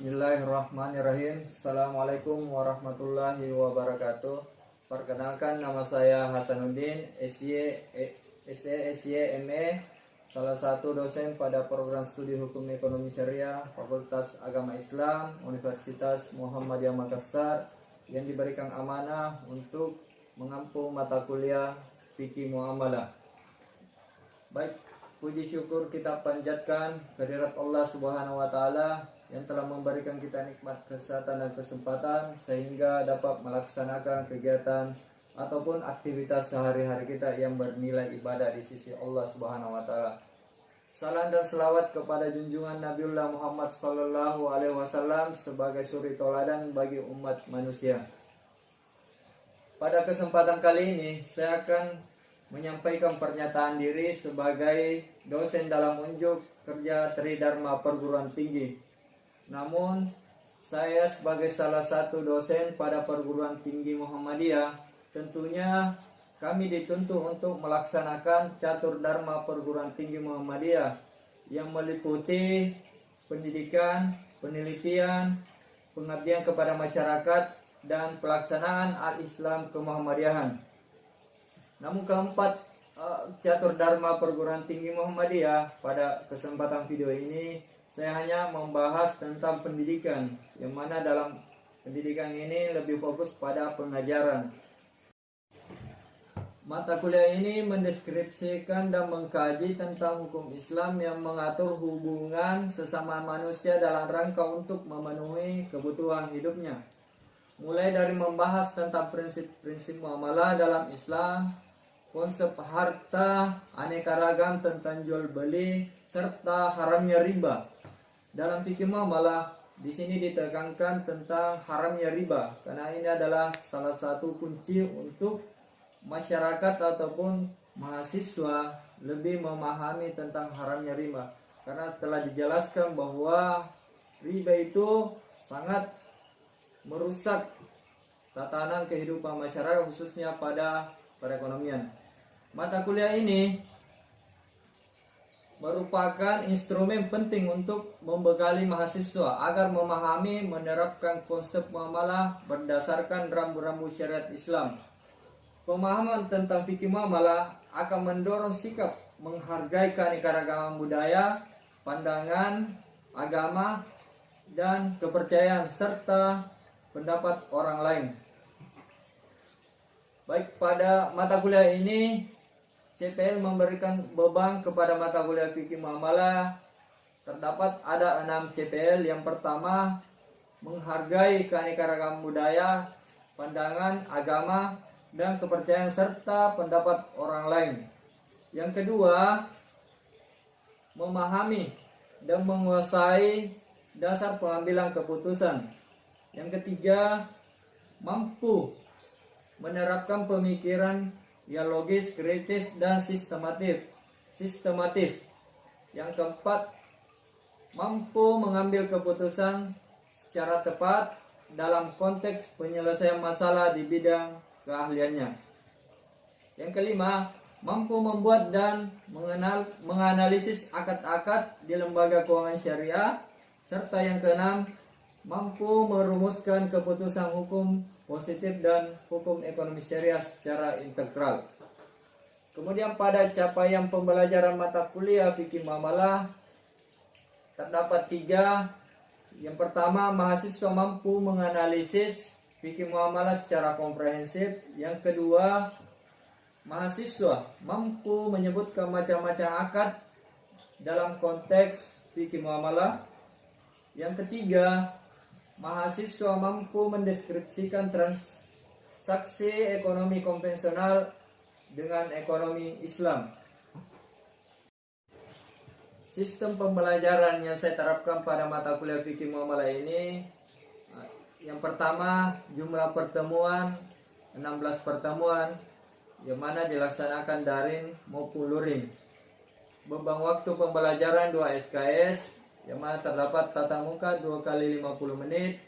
Bismillahirrahmanirrahim. Assalamualaikum warahmatullahi wabarakatuh. Perkenalkan, nama saya Hasanuddin, SYME, salah satu dosen pada program studi Hukum Ekonomi Syariah Fakultas Agama Islam Universitas Muhammadiyah Makassar, yang diberikan amanah untuk mengampu mata kuliah Fikih Muamalah. Baik, puji syukur kita panjatkan kehadirat Allah Subhanahu wa taala yang telah memberikan kita nikmat kesehatan dan kesempatan sehingga dapat melaksanakan kegiatan ataupun aktivitas sehari-hari kita yang bernilai ibadah di sisi Allah Subhanahu wa taala. Salam dan selawat kepada junjungan Nabiullah Muhammad sallallahu alaihi wasallam sebagai suri toladan bagi umat manusia. Pada kesempatan kali ini saya akan menyampaikan pernyataan diri sebagai dosen dalam unjuk kerja Tridharma Perguruan Tinggi. Namun, saya sebagai salah satu dosen pada Perguruan Tinggi Muhammadiyah, tentunya kami dituntut untuk melaksanakan Catur Dharma Perguruan Tinggi Muhammadiyah yang meliputi pendidikan, penelitian, pengabdian kepada masyarakat, dan pelaksanaan al-Islam kemuhammadiyahan. Namun keempat Catur Dharma Perguruan Tinggi Muhammadiyah, pada kesempatan video ini saya hanya membahas tentang pendidikan, yang mana dalam pendidikan ini lebih fokus pada pengajaran. Mata kuliah ini mendeskripsikan dan mengkaji tentang hukum Islam yang mengatur hubungan sesama manusia dalam rangka untuk memenuhi kebutuhan hidupnya. Mulai dari membahas tentang prinsip-prinsip muamalah dalam Islam, konsep harta, aneka ragam tentang jual beli, serta haramnya riba. Dalam fikih muamalah, di sini ditekankan tentang haramnya riba, karena ini adalah salah satu kunci untuk masyarakat ataupun mahasiswa lebih memahami tentang haramnya riba, karena telah dijelaskan bahwa riba itu sangat merusak tatanan kehidupan masyarakat, khususnya pada perekonomian. Mata kuliah ini merupakan instrumen penting untuk membekali mahasiswa agar memahami menerapkan konsep muamalah berdasarkan rambu-rambu syariat Islam. Pemahaman tentang fikih muamalah akan mendorong sikap menghargai keanekaragaman budaya, pandangan, agama, dan kepercayaan serta pendapat orang lain. Baik, pada mata kuliah ini CPL memberikan beban kepada mata kuliah fikih muamalah. Terdapat ada 6 CPL. Yang pertama, menghargai keanekaragaman budaya, pandangan, agama, dan kepercayaan serta pendapat orang lain. Yang kedua, memahami dan menguasai dasar pengambilan keputusan. Yang ketiga, mampu menerapkan pemikiran yang logis, kritis, dan sistematis. Yang keempat, mampu mengambil keputusan secara tepat dalam konteks penyelesaian masalah di bidang keahliannya. Yang kelima, mampu membuat dan menganalisis akad-akad di lembaga keuangan syariah. Serta yang keenam, mampu merumuskan keputusan hukum positif dan hukum ekonomi syariah secara integral. Kemudian pada capaian pembelajaran mata kuliah fikih muamalah terdapat 3. Yang pertama, mahasiswa mampu menganalisis fikih muamalah secara komprehensif. Yang kedua, mahasiswa mampu menyebutkan macam-macam akad dalam konteks fikih muamalah. Yang ketiga, mahasiswa mampu mendeskripsikan transaksi ekonomi konvensional dengan ekonomi Islam. Sistem pembelajaran yang saya terapkan pada mata kuliah fikih muamalah ini, yang pertama, jumlah pertemuan 16 pertemuan, yang mana dilaksanakan daring maupun luring. Beban waktu pembelajaran 2 SKS, yang mana terdapat tatap muka 2 kali 50 menit,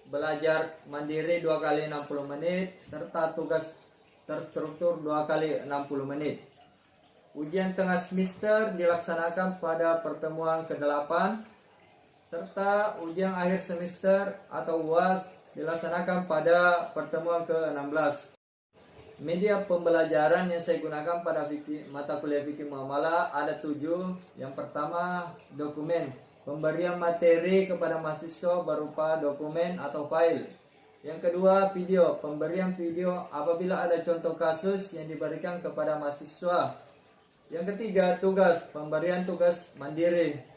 belajar mandiri 2 kali 60 menit, serta tugas terstruktur 2 kali 60 menit. Ujian tengah semester dilaksanakan pada pertemuan ke-8 serta ujian akhir semester atau UAS dilaksanakan pada pertemuan ke-16. Media pembelajaran yang saya gunakan pada mata kuliah fikih muamalah ada 7. Yang pertama, dokumen. Pemberian materi kepada mahasiswa berupa dokumen atau file. Yang kedua, video. Pemberian video apabila ada contoh kasus yang diberikan kepada mahasiswa. Yang ketiga, tugas. Pemberian tugas mandiri.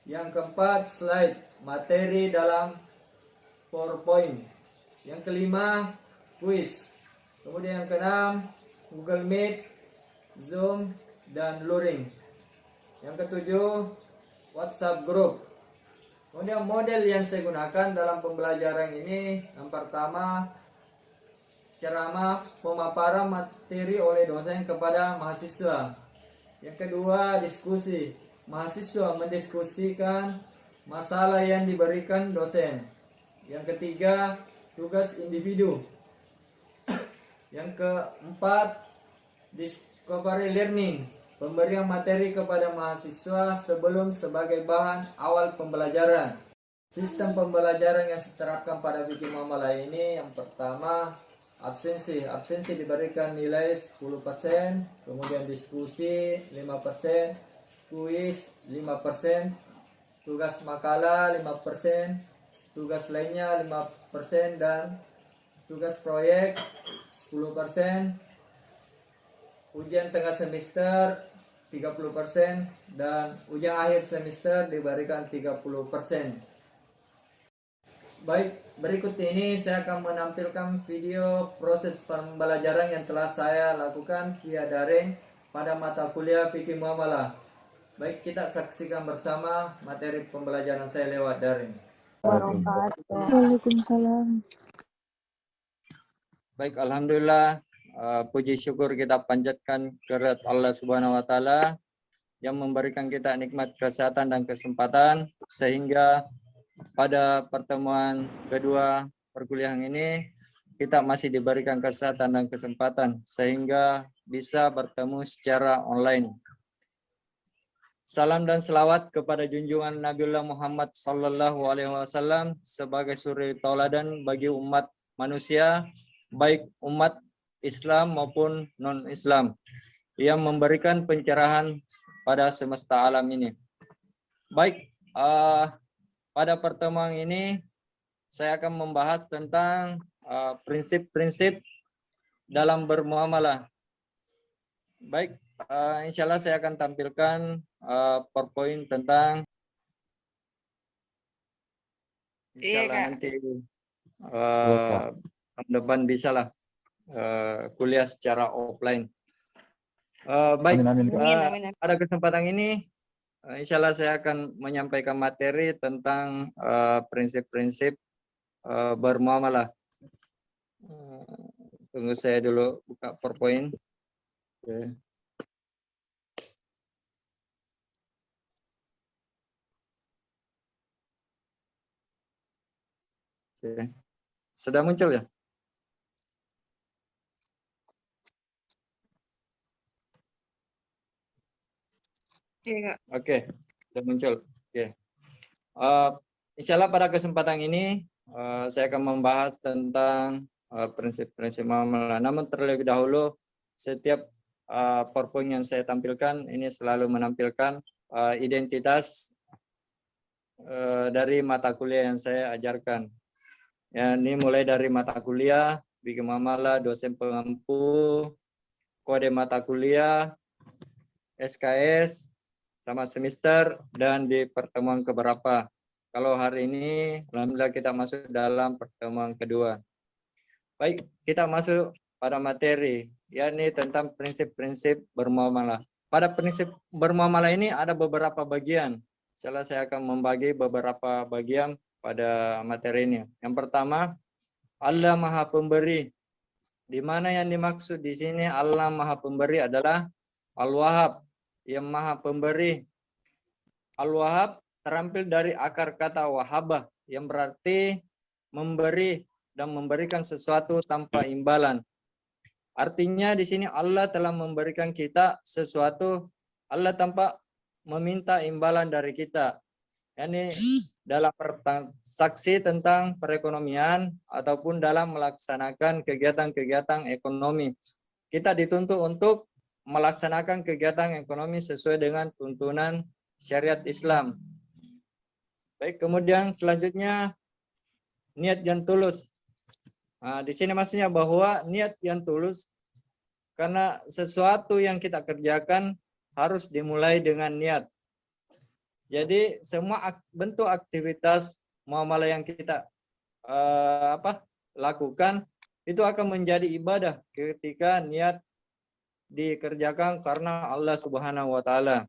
Yang keempat, slide. Materi dalam PowerPoint. Yang kelima, kuis. Kemudian yang keenam, Google Meet, Zoom, dan Luring. Yang ketujuh, WhatsApp Group. Kemudian model yang saya gunakan dalam pembelajaran ini, yang pertama, ceramah pemaparan materi oleh dosen kepada mahasiswa. Yang kedua, diskusi. Mahasiswa mendiskusikan masalah yang diberikan dosen. Yang ketiga, tugas individu. Yang keempat, discovery learning. Pemberian materi kepada mahasiswa sebelum sebagai bahan awal pembelajaran. Sistem pembelajaran yang diterapkan pada fikih muamalah ini, yang pertama, absensi. Absensi diberikan nilai 10%, kemudian diskusi 5%, kuis 5%, tugas makalah 5%, tugas lainnya 5%, dan tugas proyek 10%, ujian tengah semester 30%, dan ujian akhir semester diberikan 30%. Baik, berikut ini saya akan menampilkan video proses pembelajaran yang telah saya lakukan via daring pada mata kuliah fikih muamalah. Baik, kita saksikan bersama materi pembelajaran saya lewat daring. Waalaikumsalam. Baik, alhamdulillah, puji syukur kita panjatkan kehadirat Allah Subhanahu wa taala yang memberikan kita nikmat kesehatan dan kesempatan sehingga pada pertemuan kedua perkuliahan ini kita masih diberikan kesehatan dan kesempatan sehingga bisa bertemu secara online. Salam dan selawat kepada junjungan Nabiullah Muhammad sallallahu alaihi wasallam sebagai suri tauladan bagi umat manusia, baik umat Islam maupun non-Islam, yang memberikan pencerahan pada semesta alam ini. Baik, pada pertemuan ini saya akan membahas tentang prinsip-prinsip dalam bermuamalah. Baik, insya Allah saya akan tampilkan PowerPoint tentang insya Allah nanti tahun depan bisa lah kuliah secara offline. Baik, pada kesempatan ini insya Allah saya akan menyampaikan materi tentang prinsip-prinsip bermuamalah. Tunggu saya dulu buka PowerPoint. Oke. Oke. Sudah muncul ya? Iya, Kak. Oke, sudah muncul. Oke. Insya Allah pada kesempatan ini saya akan membahas tentang prinsip-prinsip muamalah. Namun terlebih dahulu setiap PowerPoint yang saya tampilkan ini selalu menampilkan identitas dari mata kuliah yang saya ajarkan. Ya, ini mulai dari mata kuliah, fikih muamalah, dosen pengampu, kode mata kuliah, SKS, sama semester, dan di pertemuan keberapa. Kalau hari ini, alhamdulillah kita masuk dalam pertemuan kedua. Baik, kita masuk pada materi, yakni tentang prinsip-prinsip bermuamalah. Pada prinsip bermuamalah ini ada beberapa bagian. Insyaallah saya akan membagi beberapa bagian pada materi ini. Yang pertama, Allah Maha Pemberi. Di mana yang dimaksud di sini Allah Maha Pemberi adalah Al-Wahhab, yang Maha Pemberi. Al-Wahhab terampil dari akar kata wahabah, yang berarti memberi dan memberikan sesuatu tanpa imbalan. Artinya di sini Allah telah memberikan kita sesuatu, Allah tanpa meminta imbalan dari kita. yakni dalam bertransaksi tentang perekonomian ataupun dalam melaksanakan kegiatan-kegiatan ekonomi. Kita dituntut untuk melaksanakan kegiatan ekonomi sesuai dengan tuntunan syariat Islam. Baik, kemudian selanjutnya niat yang tulus. Nah, di sini maksudnya bahwa niat yang tulus karena sesuatu yang kita kerjakan harus dimulai dengan niat. Jadi semua bentuk aktivitas muamalah yang kita lakukan itu akan menjadi ibadah ketika niat dikerjakan karena Allah Subhanahu wa taala.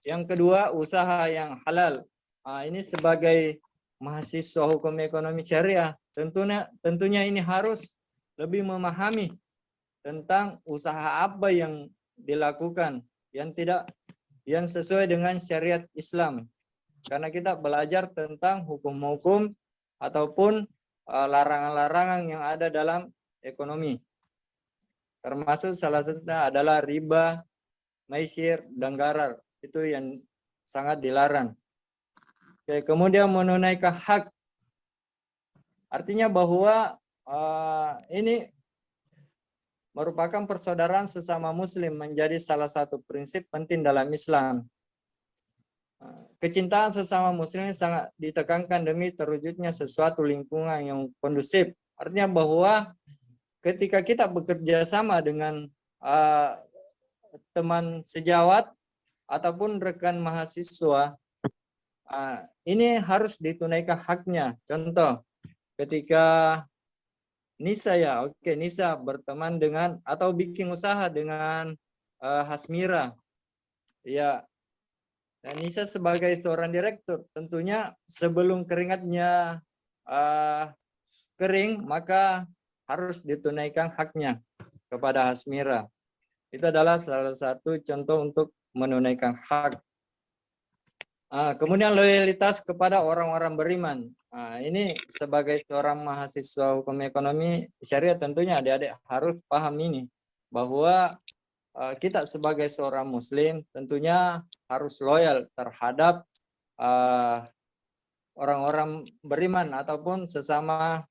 Yang kedua, usaha yang halal. Ini sebagai mahasiswa hukum ekonomi syariah, tentunya ini harus lebih memahami tentang usaha apa yang dilakukan yang sesuai dengan syariat Islam. Karena kita belajar tentang hukum-hukum ataupun larangan-larangan yang ada dalam ekonomi. Termasuk salah satunya adalah riba, maisir, dan gharar. Itu yang sangat dilarang. Oke, kemudian menunaikan hak. Artinya bahwa ini merupakan persaudaraan sesama muslim menjadi salah satu prinsip penting dalam Islam. Kecintaan sesama muslim sangat ditekankan demi terwujudnya sesuatu lingkungan yang kondusif. Artinya bahwa ketika kita bekerja sama dengan teman sejawat ataupun rekan mahasiswa, ini harus ditunaikan haknya. Contoh, ketika Nisa Nisa berteman dengan atau bikin usaha dengan Hasmira, ya, dan Nisa sebagai seorang direktur, tentunya sebelum keringatnya kering, maka harus ditunaikan haknya kepada Hasmira. Itu adalah salah satu contoh untuk menunaikan hak. Kemudian loyalitas kepada orang-orang beriman. Ini sebagai seorang mahasiswa hukum ekonomi syariah, tentunya adik-adik harus paham ini, bahwa kita sebagai seorang muslim tentunya harus loyal terhadap orang-orang beriman ataupun sesama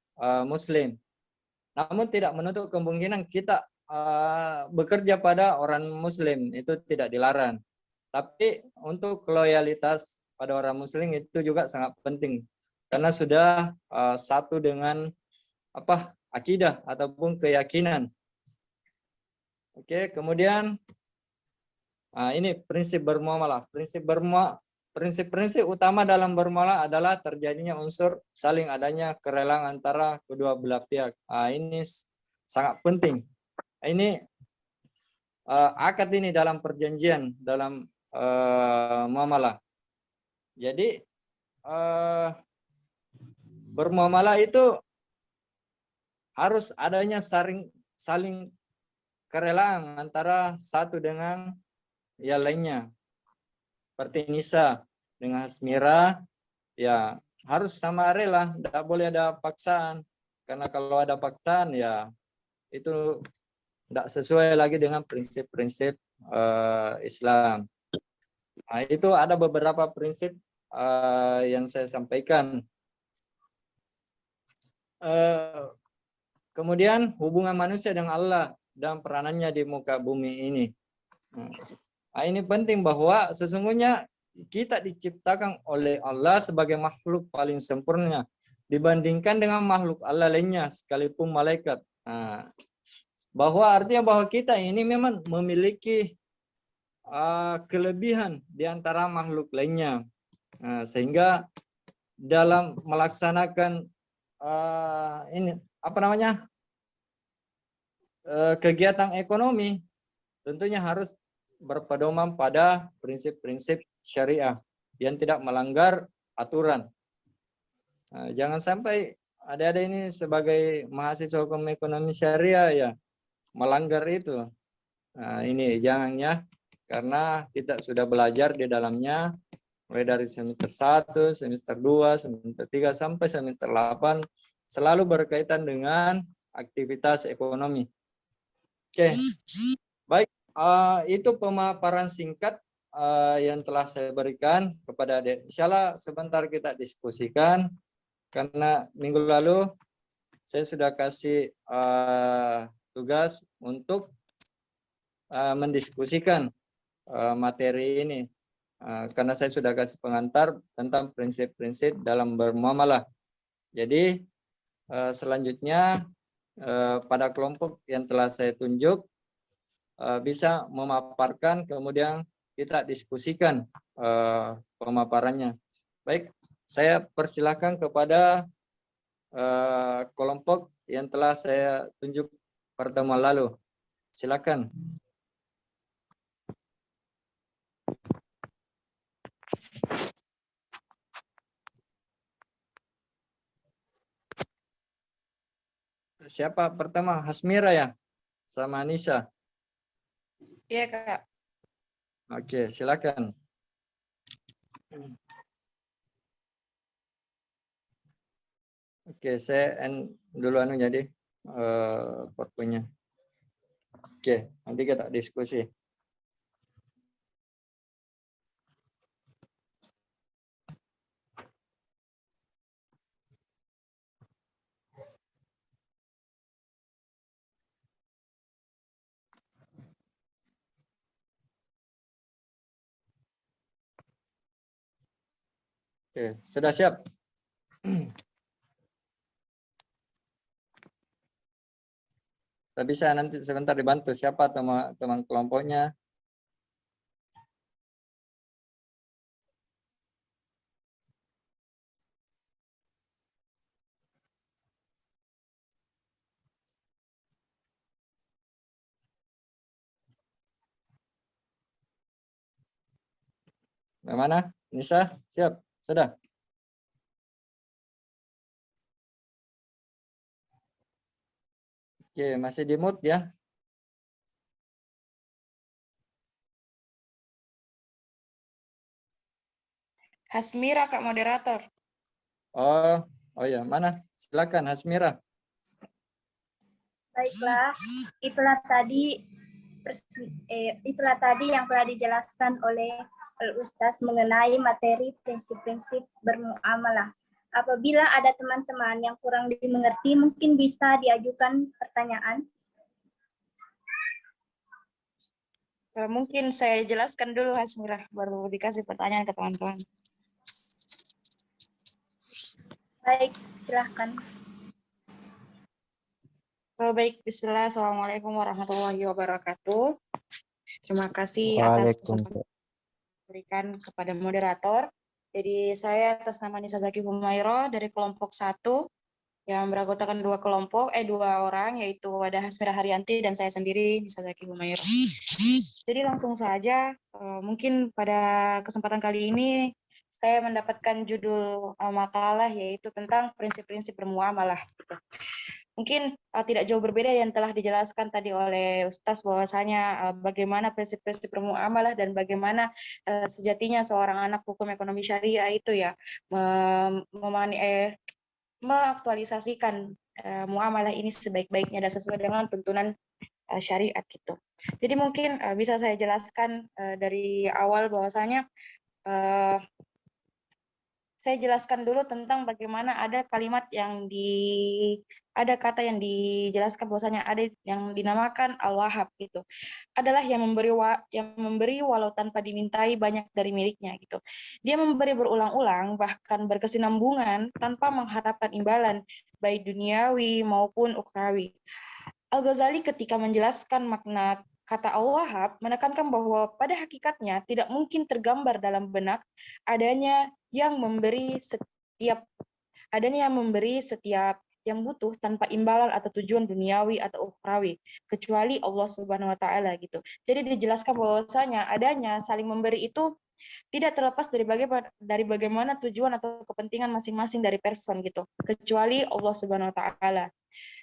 muslim. Namun tidak menutup kemungkinan kita bekerja pada orang muslim, itu tidak dilarang. Tapi untuk loyalitas pada orang muslim itu juga sangat penting, karena sudah satu dengan akidah ataupun keyakinan. Oke, kemudian ini prinsip bermuamalah. Prinsip-prinsip utama dalam bermuamalah adalah terjadinya unsur saling adanya kerelaan antara kedua belah pihak. Ini sangat penting. Ini akad ini dalam perjanjian dalam muamalah. Jadi bermuamalah itu harus adanya saling kerelaan antara satu dengan yang lainnya. Seperti Nisa dengan Hasmira, ya harus sama rela, tidak boleh ada paksaan. Karena kalau ada paksaan, ya itu tidak sesuai lagi dengan prinsip-prinsip Islam. Nah, itu ada beberapa prinsip yang saya sampaikan. Kemudian hubungan manusia dengan Allah dan peranannya di muka bumi ini. Nah, ini penting bahwa sesungguhnya kita diciptakan oleh Allah sebagai makhluk paling sempurna dibandingkan dengan makhluk Allah lainnya sekalipun malaikat. Nah, bahwa artinya bahwa kita ini memang memiliki kelebihan di antara makhluk lainnya, sehingga dalam melaksanakan kegiatan ekonomi tentunya harus berpedoman pada prinsip-prinsip syariah yang tidak melanggar aturan. Jangan sampai ada ini sebagai mahasiswa hukum ekonomi syariah ya melanggar itu. Ini jangan ya, karena kita sudah belajar di dalamnya mulai dari semester 1, semester 2, semester 3 sampai semester 8 selalu berkaitan dengan aktivitas ekonomi. Oke. Baik, itu pemaparan singkat yang telah saya berikan kepada adik. Insyaallah sebentar kita diskusikan, karena minggu lalu saya sudah kasih tugas untuk mendiskusikan materi ini, karena saya sudah kasih pengantar tentang prinsip-prinsip dalam bermuamalah. Jadi selanjutnya pada kelompok yang telah saya tunjuk bisa memaparkan, kemudian kita diskusikan pemaparannya. Baik, saya persilakan kepada kelompok yang telah saya tunjuk pertemuan lalu. Silakan. Siapa pertama? Hasmira ya? Sama Nisa? Iya, Kak. Oke, silakan. Oke, saya end dulu jadi PowerPoint-nya. Oke, nanti kita diskusi. Oke, sudah siap? Tapi saya nanti sebentar dibantu siapa teman kelompoknya. Bagaimana? Nisa, siap? Sudah? Oke, masih di mute ya? Hasmira, Kak moderator. Oh ya, mana? Silakan Hasmira. Baiklah, itulah tadi yang telah dijelaskan oleh Al-Ustaz mengenai materi prinsip-prinsip bermuamalah. Apabila ada teman-teman yang kurang dimengerti, mungkin bisa diajukan pertanyaan. Mungkin saya jelaskan dulu, Hasmira, baru dikasih pertanyaan ke teman-teman. Baik, silahkan. Baik, bismillah. Assalamualaikum warahmatullahi wabarakatuh. Terima kasih atas kesempatan diberikan kepada moderator. Jadi saya atas nama Nisa Zaki Humairo dari kelompok 1 yang beranggotakan dua orang, yaitu ada Hasmira Haryanti dan saya sendiri Nisa Zaki Humairo. Jadi langsung saja, mungkin pada kesempatan kali ini saya mendapatkan judul makalah yaitu tentang prinsip-prinsip bermuamalah. Mungkin tidak jauh berbeda yang telah dijelaskan tadi oleh Ustaz bahwasanya bagaimana prinsip-prinsip bermuamalah dan bagaimana sejatinya seorang anak hukum ekonomi syariah itu ya mengaktualisasikan muamalah ini sebaik-baiknya dan sesuai dengan tuntunan syariat gitu. Jadi mungkin bisa saya jelaskan dari awal bahwasanya saya jelaskan dulu tentang bagaimana ada kalimat ada kata yang dijelaskan bahwasanya ada yang dinamakan al-wahab gitu. Adalah yang memberi walau tanpa dimintai banyak dari miliknya gitu. Dia memberi berulang-ulang bahkan berkesinambungan tanpa mengharapkan imbalan baik duniawi maupun ukhrawi. Al-Ghazali ketika menjelaskan makna kata al-wahab menekankan bahwa pada hakikatnya tidak mungkin tergambar dalam benak adanya yang memberi setiap yang butuh tanpa imbalan atau tujuan duniawi atau ukhrawi kecuali Allah Subhanahu wa taala gitu. Jadi dijelaskan bahwasanya adanya saling memberi itu tidak terlepas dari bagaimana tujuan atau kepentingan masing-masing dari person gitu, kecuali Allah Subhanahu wa taala.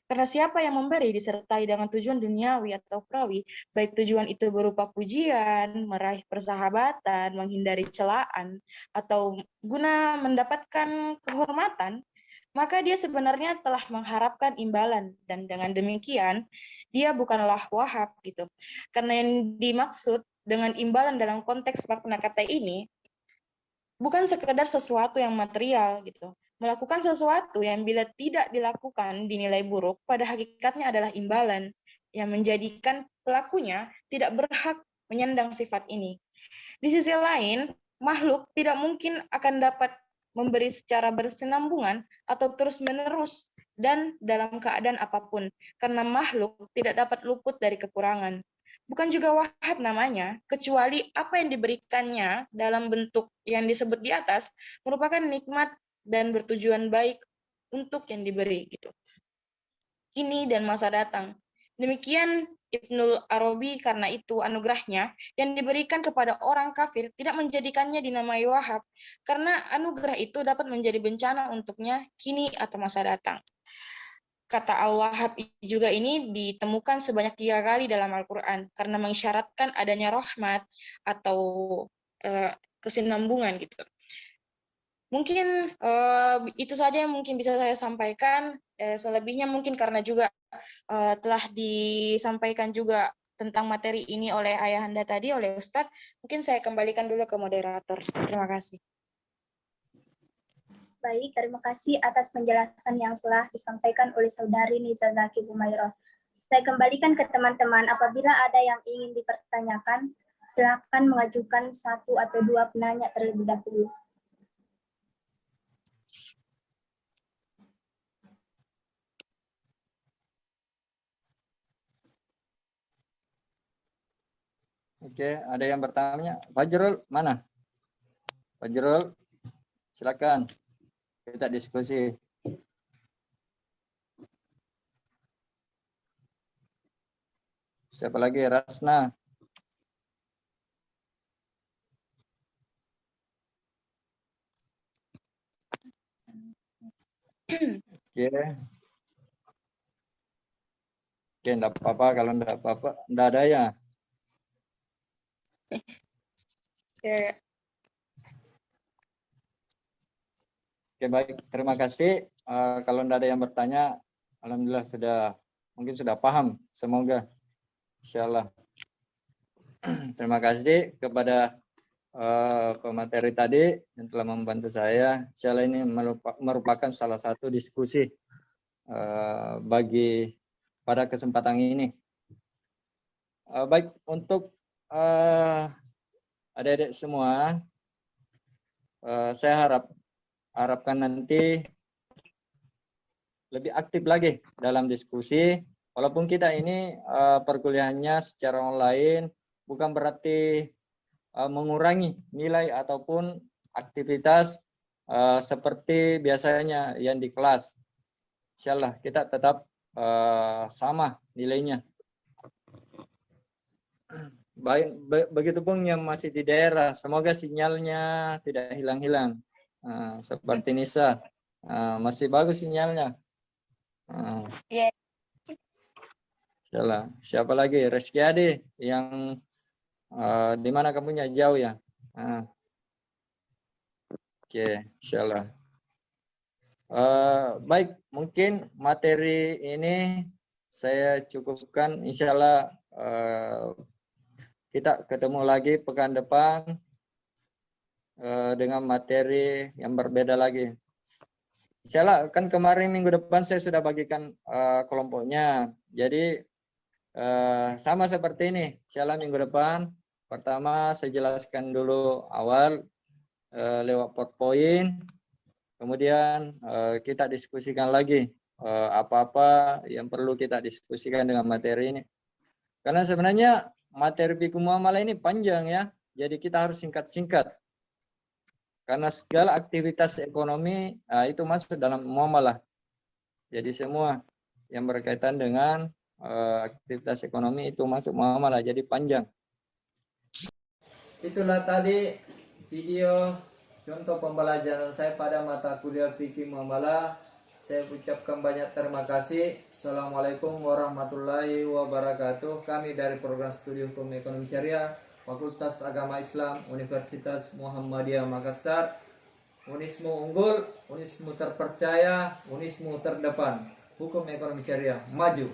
Karena siapa yang memberi disertai dengan tujuan duniawi atau ukhrawi, baik tujuan itu berupa pujian, meraih persahabatan, menghindari celaan, atau guna mendapatkan kehormatan, maka dia sebenarnya telah mengharapkan imbalan, dan dengan demikian dia bukanlah wahab gitu. Karena yang dimaksud dengan imbalan dalam konteks makna kata ini bukan sekedar sesuatu yang material gitu. Melakukan sesuatu yang bila tidak dilakukan dinilai buruk, pada hakikatnya adalah imbalan yang menjadikan pelakunya tidak berhak menyandang sifat ini. Di sisi lain, makhluk tidak mungkin akan dapat memberi secara bersenambungan atau terus-menerus dan dalam keadaan apapun, karena makhluk tidak dapat luput dari kekurangan. Bukan juga wahab namanya, kecuali apa yang diberikannya dalam bentuk yang disebut di atas merupakan nikmat dan bertujuan baik untuk yang diberi gitu. Kini dan masa datang. Demikian Ibnul Arabi, karena itu anugerahnya yang diberikan kepada orang kafir tidak menjadikannya dinamai wahab, karena anugerah itu dapat menjadi bencana untuknya kini atau masa datang. Kata Al-Wahhab juga ini ditemukan sebanyak 3 kali dalam Al-Quran karena mengisyaratkan adanya rahmat atau kesinambungan gitu. Mungkin itu saja yang mungkin bisa saya sampaikan. Selebihnya mungkin karena juga telah disampaikan juga tentang materi ini oleh Ayahanda tadi, oleh Ustadz, mungkin saya kembalikan dulu ke moderator. Terima kasih. Baik, terima kasih atas penjelasan yang telah disampaikan oleh Saudari Niza Zaki Humairah. Saya kembalikan ke teman-teman, apabila ada yang ingin dipertanyakan, silakan mengajukan 1 atau 2 penanya terlebih dahulu. Oke, ada yang bertanya. Fajrul, mana? Fajrul, silakan. Kita diskusi. Siapa lagi? Rasna. Oke. Oke, enggak apa-apa. Kalau enggak apa-apa, enggak ada ya. Oke, baik. Terima kasih. Kalau enggak ada yang bertanya, alhamdulillah mungkin sudah paham. Semoga. Insyaallah. Terima kasih kepada pemateri tadi yang telah membantu saya. Insyaallah ini merupakan salah satu diskusi bagi pada kesempatan ini. Baik, untuk adik-adik semua, saya harapkan nanti lebih aktif lagi dalam diskusi. Walaupun kita ini perkuliahannya secara online, bukan berarti mengurangi nilai ataupun aktivitas seperti biasanya yang di kelas. Insyaallah kita tetap sama nilainya. Baik, begitupun yang masih di daerah, semoga sinyalnya tidak hilang-hilang. Seperti Nisa, masih bagus sinyalnya. Ya. Insyaallah. Siapa lagi? Reski Ade yang di mana kamunya jauh ya? Oke, insyaallah. Baik, mungkin materi ini saya cukupkan. Insyaallah kita ketemu lagi pekan depan dengan materi yang berbeda lagi. Insyaallah kan kemarin minggu depan saya sudah bagikan kelompoknya. Jadi sama seperti ini. Insyaallah minggu depan pertama saya jelaskan dulu awal lewat PowerPoint. Kemudian kita diskusikan lagi apa-apa yang perlu kita diskusikan dengan materi ini. Karena sebenarnya materi fikih muamalah ini panjang ya. Jadi kita harus singkat-singkat. Karena segala aktivitas ekonomi itu masuk dalam muamalah. Jadi semua yang berkaitan dengan aktivitas ekonomi itu masuk muamalah. Jadi panjang. Itulah tadi video contoh pembelajaran saya pada mata kuliah fikih muamalah. Saya ucapkan banyak terima kasih. Assalamualaikum warahmatullahi wabarakatuh. Kami dari program studi hukum ekonomi syariah Fakultas Agama Islam Universitas Muhammadiyah Makassar. Unismu unggul, unismu terpercaya, unismu terdepan. Hukum ekonomi syariah maju.